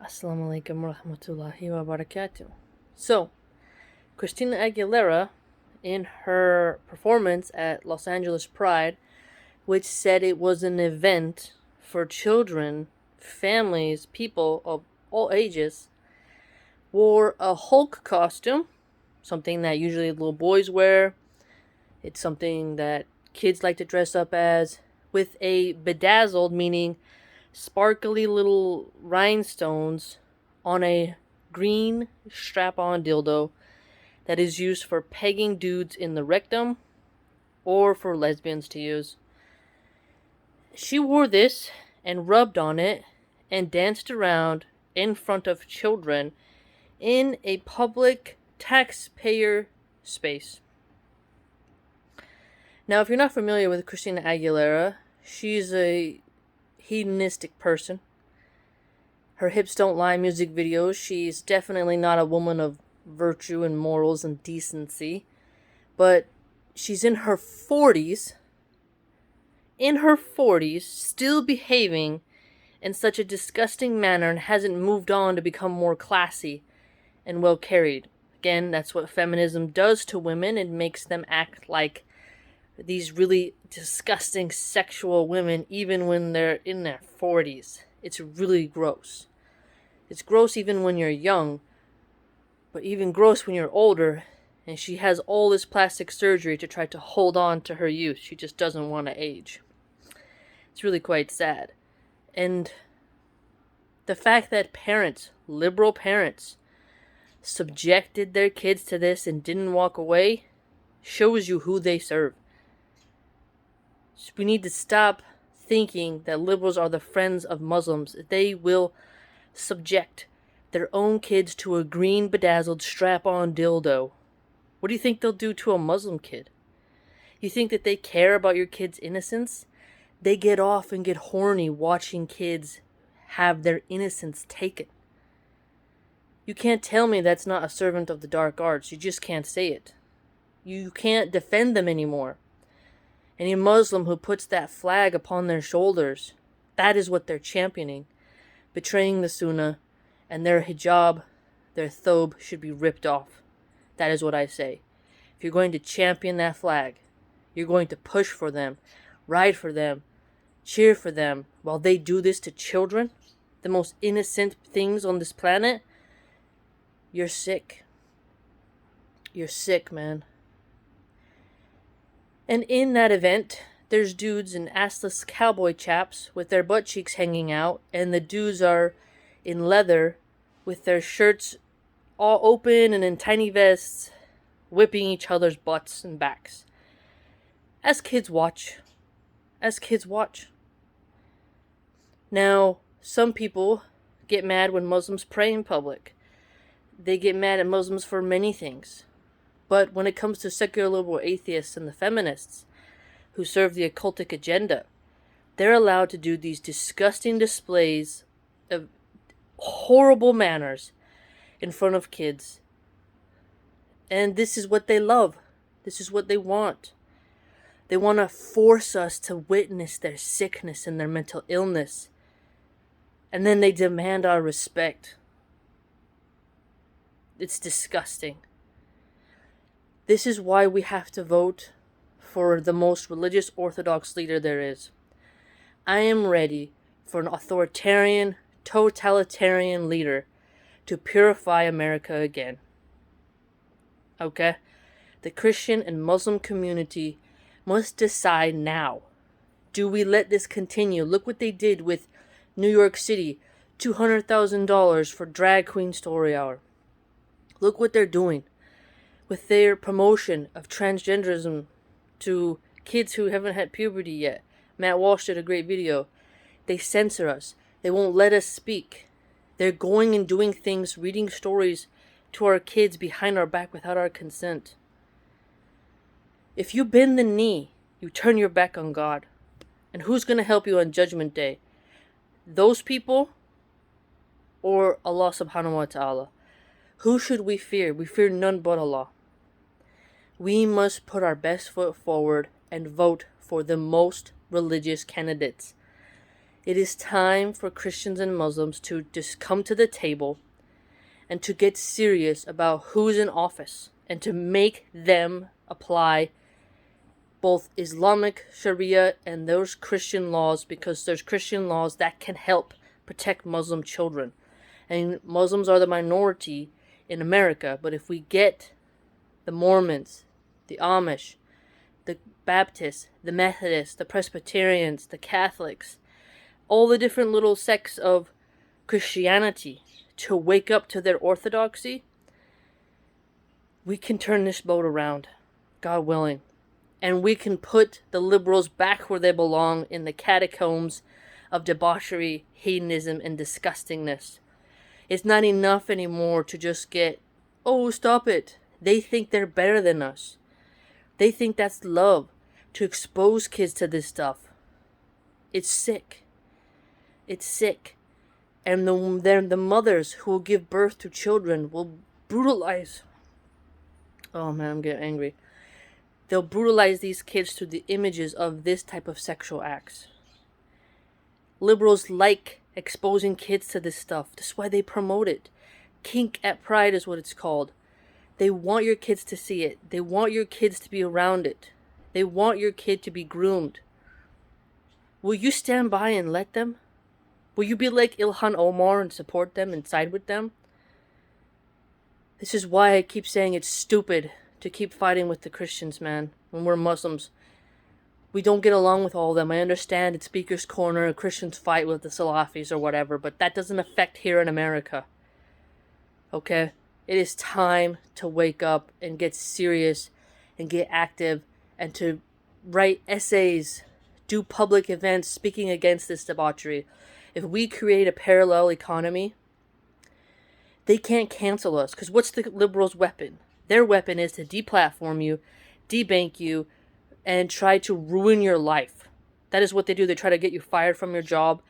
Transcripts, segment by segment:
Assalamu alaikum warahmatullahi wabarakatuh. So, Christina Aguilera, in her performance at Los Angeles Pride, which said it was an event for children, families, people of all ages, wore a Hulk costume, something that usually little boys wear. It's something that kids like to dress up as, with a bedazzled, meaning sparkly little rhinestones on a green strap-on dildo that is used for pegging dudes in the rectum or for lesbians to use. She wore this and rubbed on it and danced around in front of children in a public taxpayer space. Now, if you're not familiar with Christina Aguilera, she's a hedonistic person. Her hips don't lie music videos. She's definitely not a woman of virtue and morals and decency. But she's in her 40s. Still behaving in such a disgusting manner and hasn't moved on to become more classy and well carried. Again, that's what feminism does to women. It makes them act like these really disgusting sexual women even when they're in their 40s. It's really gross. It's gross even when you're young, but even gross when you're older, and she has all this plastic surgery to try to hold on to her youth. She just doesn't want to age. It's really quite sad. And the fact that parents, liberal parents, subjected their kids to this and didn't walk away shows you who they serve. We need to stop thinking that liberals are the friends of Muslims. They will subject their own kids to a green bedazzled strap-on dildo. What do you think they'll do to a Muslim kid? You think that they care about your kid's innocence? They get off and get horny watching kids have their innocence taken. You can't tell me that's not a servant of the dark arts. You just can't say it. You can't defend them anymore. Any Muslim who puts that flag upon their shoulders, that is what they're championing. Betraying the Sunnah, and their hijab, their thobe should be ripped off. That is what I say. If you're going to champion that flag, you're going to push for them, ride for them, cheer for them, while they do this to children, the most innocent things on this planet, you're sick. You're sick, man. And in that event, there's dudes in assless cowboy chaps with their butt cheeks hanging out, and the dudes are in leather with their shirts all open and in tiny vests, whipping each other's butts and backs. As kids watch. Now, some people get mad when Muslims pray in public. They get mad at Muslims for many things. But when it comes to secular liberal atheists and the feminists who serve the occultic agenda, they're allowed to do these disgusting displays of horrible manners in front of kids. And this is what they love. This is what they want. They want to force us to witness their sickness and their mental illness. And then they demand our respect. It's disgusting. This is why we have to vote for the most religious Orthodox leader there is. I am ready for an authoritarian, totalitarian leader to purify America again. Okay? The Christian and Muslim community must decide now. Do we let this continue? Look what they did with New York City. $200,000 for Drag Queen Story Hour. Look what they're doing with their promotion of transgenderism to kids who haven't had puberty yet. Matt Walsh did a great video. They censor us. They won't let us speak. They're going and doing things, reading stories to our kids behind our back without our consent. If you bend the knee, you turn your back on God. And who's going to help you on Judgment Day? Those people or Allah subhanahu wa ta'ala? Who should we fear? We fear none but Allah. We must put our best foot forward and vote for the most religious candidates. It is time for Christians and Muslims to just come to the table and to get serious about who's in office and to make them apply both Islamic Sharia and those Christian laws, because there's Christian laws that can help protect Muslim children. And Muslims are the minority in America, but if we get the Mormons, the Amish, the Baptists, the Methodists, the Presbyterians, the Catholics, all the different little sects of Christianity to wake up to their orthodoxy, we can turn this boat around, God willing. And we can put the liberals back where they belong, in the catacombs of debauchery, hedonism, and disgustingness. It's not enough anymore to just get, oh, stop it. They think they're better than us. They think that's love, to expose kids to this stuff. It's sick. It's sick. And the mothers who will give birth to children will brutalize. Oh man, I'm getting angry. They'll brutalize these kids through the images of this type of sexual acts. Liberals like exposing kids to this stuff. That's why they promote it. Kink at Pride is what it's called. They want your kids to see it. They want your kids to be around it. They want your kid to be groomed. Will you stand by and let them? Will you be like Ilhan Omar and support them and side with them? This is why I keep saying it's stupid to keep fighting with the Christians, man. When we're Muslims, we don't get along with all of them. I understand it's Speaker's Corner, Christians fight with the Salafis or whatever, but that doesn't affect here in America. Okay? It is time to wake up and get serious and get active and to write essays, do public events speaking against this debauchery. If we create a parallel economy, they can't cancel us. Because what's the liberals' weapon? Their weapon is to deplatform you, debank you, and try to ruin your life. That is what they do. They try to get you fired from your job.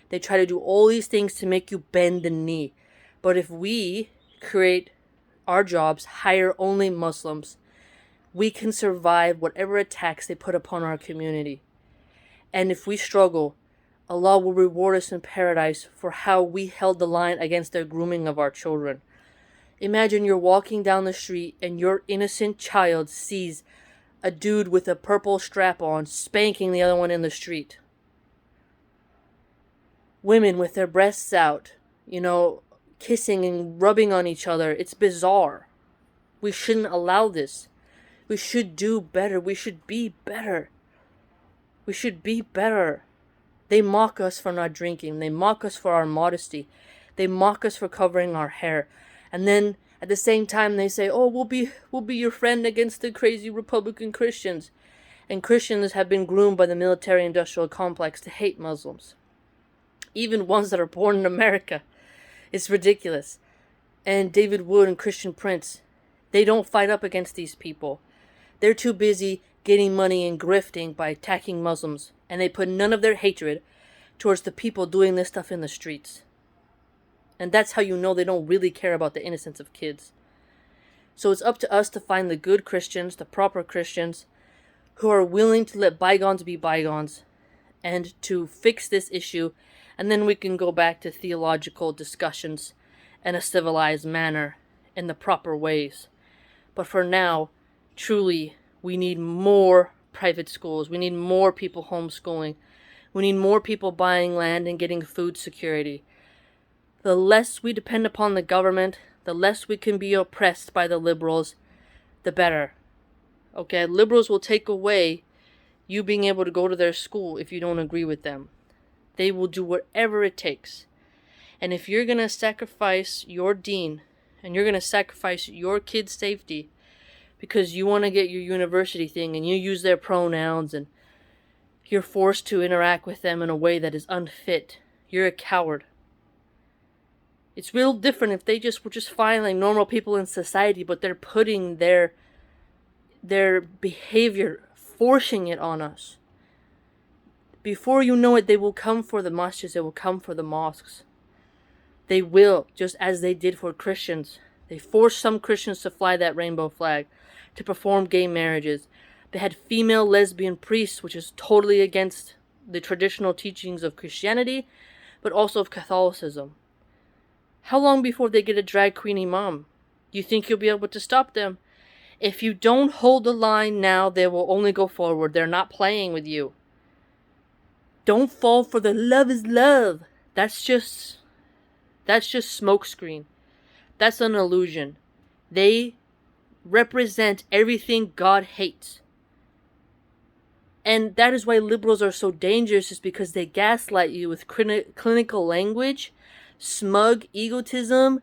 They try to do all these things to make you bend the knee. But if we create our jobs, hire only Muslims, we can survive whatever attacks they put upon our community. And if we struggle, Allah will reward us in paradise for how we held the line against their grooming of our children. Imagine you're walking down the street and your innocent child sees a dude with a purple strap on spanking the other one in the street. Women with their breasts out, kissing and rubbing on each other. It's bizarre. We shouldn't allow this. We should do better. We should be better. We should be better. They mock us for not drinking. They mock us for our modesty. They mock us for covering our hair. And then at the same time they say, oh, we'll be your friend against the crazy Republican Christians. And Christians have been groomed by the military-industrial complex to hate Muslims. Even ones that are born in America. It's ridiculous. And David Wood and Christian Prince, they don't fight up against these people. They're too busy getting money and grifting by attacking Muslims. And they put none of their hatred towards the people doing this stuff in the streets. And that's how you know they don't really care about the innocence of kids. So it's up to us to find the good Christians, the proper Christians, who are willing to let bygones be bygones and to fix this issue. And then we can go back to theological discussions in a civilized manner in the proper ways. But for now, truly, we need more private schools. We need more people homeschooling. We need more people buying land and getting food security. The less we depend upon the government, the less we can be oppressed by the liberals, the better. Okay, liberals will take away you being able to go to their school if you don't agree with them. They will do whatever it takes. And if you're going to sacrifice your deen and you're going to sacrifice your kid's safety because you want to get your university thing and you use their pronouns and you're forced to interact with them in a way that is unfit, you're a coward. It's real different if they were just fine like normal people in society, but they're putting their behavior, forcing it on us. Before you know it, they will come for the masjids, they will come for the mosques. They will, just as they did for Christians. They forced some Christians to fly that rainbow flag, to perform gay marriages. They had female lesbian priests, which is totally against the traditional teachings of Christianity, but also of Catholicism. How long before they get a drag queen imam? Do you think you'll be able to stop them? If you don't hold the line now, they will only go forward. They're not playing with you. Don't fall for the love is love. That's just smokescreen. That's an illusion. They represent everything God hates. And that is why liberals are so dangerous, is because they gaslight you with clinical language, smug egotism,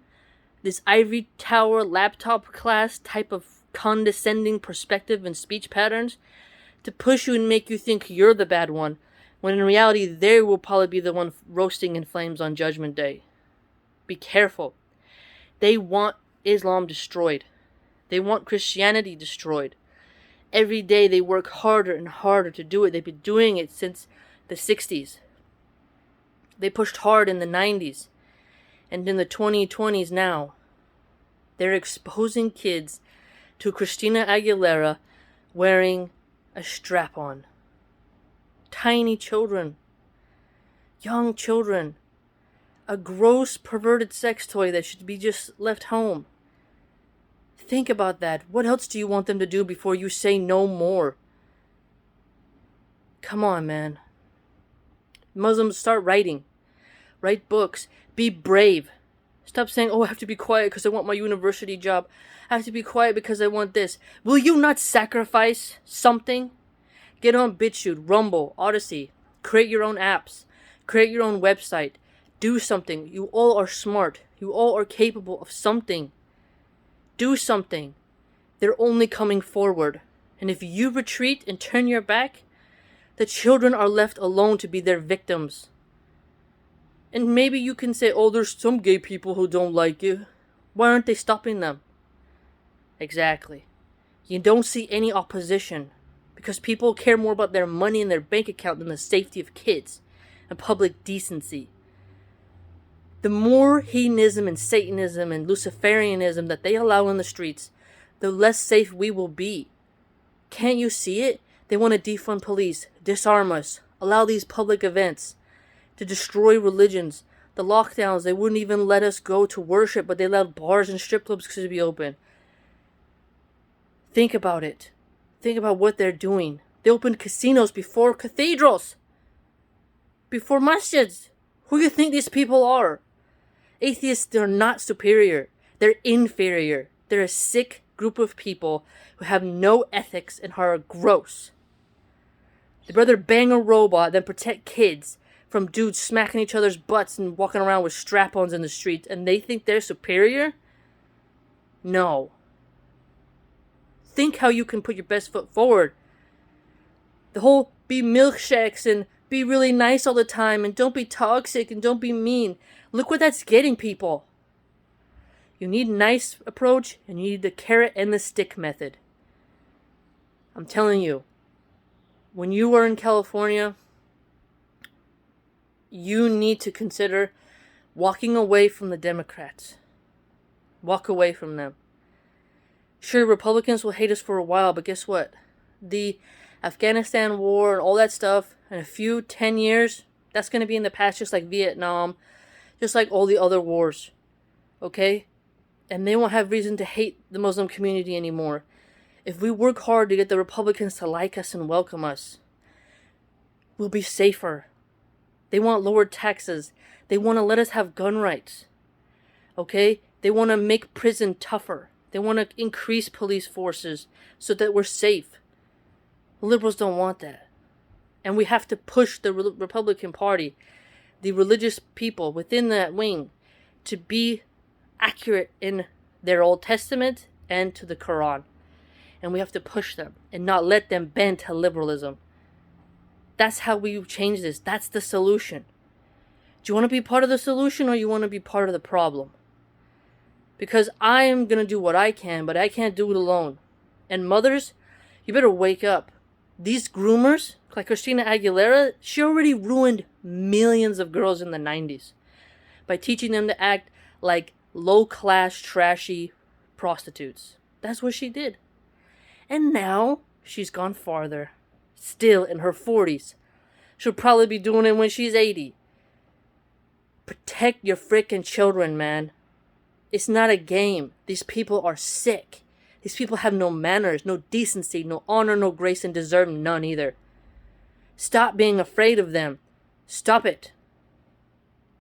this ivory tower laptop class type of condescending perspective and speech patterns to push you and make you think you're the bad one, when in reality they will probably be the one roasting in flames on Judgment Day. Be careful. They want Islam destroyed. They want Christianity destroyed. Every day they work harder and harder to do it. They've been doing it since the 60s. They pushed hard in the 90s. And in the 2020s now, they're exposing kids to Christina Aguilera wearing a strap-on. Tiny children. Young children. A gross, perverted sex toy that should be just left home. Think about that. What else do you want them to do before you say no more? Come on, man. Muslims, start writing. Write books. Be brave. Stop saying, oh, I have to be quiet because I want my university job. I have to be quiet because I want this. Will you not sacrifice something? Get on BitChute, Rumble, Odyssey. Create your own apps. Create your own website. Do something. You all are smart. You all are capable of something. Do something. They're only coming forward. And if you retreat and turn your back, the children are left alone to be their victims. And maybe you can say, oh, there's some gay people who don't like you. Why aren't they stopping them? Exactly. You don't see any opposition because people care more about their money in their bank account than the safety of kids and public decency. The more hedonism and Satanism and Luciferianism that they allow in the streets, the less safe we will be. Can't you see it? They want to defund police, disarm us, allow these public events to destroy religions. The lockdowns, they wouldn't even let us go to worship, but they allowed bars and strip clubs to be open. Think about it. Think about what they're doing. They opened casinos before cathedrals, before masjids. Who do you think these people are? Atheists, they're not superior. They're inferior. They're a sick group of people who have no ethics and are gross. They'd rather bang a robot than protect kids from dudes smacking each other's butts and walking around with strap-ons in the streets, and they think they're superior? No. Think how you can put your best foot forward. The whole be milkshakes and be really nice all the time and don't be toxic and don't be mean. Look what that's getting people. You need a nice approach and you need the carrot and the stick method. I'm telling you, when you are in California, you need to consider walking away from the Democrats. Walk away from them. Sure, Republicans will hate us for a while, but guess what? The Afghanistan war and all that stuff, in a few 10 years, that's going to be in the past, just like Vietnam, just like all the other wars. Okay? And they won't have reason to hate the Muslim community anymore. If we work hard to get the Republicans to like us and welcome us, we'll be safer. They want lower taxes. They want to let us have gun rights. Okay? They want to make prison tougher. They want to increase police forces so that we're safe. Liberals don't want that. And we have to push the Republican Party, the religious people within that wing, to be accurate in their Old Testament and to the Quran. And we have to push them and not let them bend to liberalism. That's how we change this. That's the solution. Do you want to be part of the solution or you want to be part of the problem? Because I am going to do what I can, but I can't do it alone. And mothers, you better wake up. These groomers, like Christina Aguilera, she already ruined millions of girls in the 90s by teaching them to act like low-class, trashy prostitutes. That's what she did. And now she's gone farther. Still in her 40s. She'll probably be doing it when she's 80. Protect your frickin' children, man. It's not a game. These people are sick. These people have no manners, no decency, no honor, no grace, and deserve none either. Stop being afraid of them. Stop it.